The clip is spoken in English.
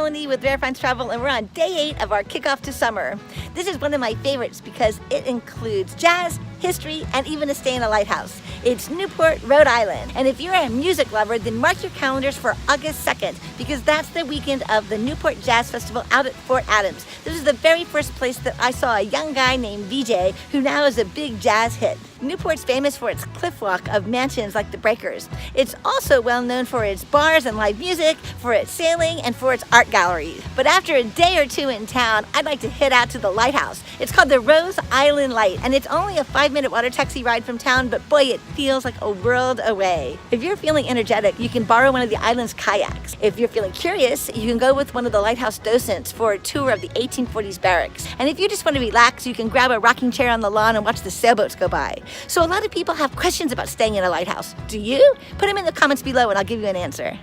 Melanie with Rare Finds Travel, and we're on day 8 of our kickoff to summer. This is one of my favorites because it includes jazz, history, and even a stay in a lighthouse. It's Newport, Rhode Island. And if you're a music lover, then mark your calendars for August 2nd because that's the weekend of the Newport Jazz Festival out at Fort Adams. This is the very first place that I saw a young guy named VJ who now is a big jazz hit. Newport's famous for its cliff walk of mansions like the Breakers. It's also well known for its bars and live music, for its sailing, and for its art gallery. But after a day or two in town, I'd like to head out to the Lighthouse. It's called the Rose Island Light, and it's only a 5-minute water taxi ride from town, but boy, it feels like a world away. If you're feeling energetic, you can borrow one of the island's kayaks. If you're feeling curious, you can go with one of the Lighthouse Docents for a tour of the 1840s barracks. And if you just want to relax, you can grab a rocking chair on the lawn and watch the sailboats go by. So a lot of people have questions about staying in a lighthouse. Do you? Put them in the comments below and I'll give you an answer.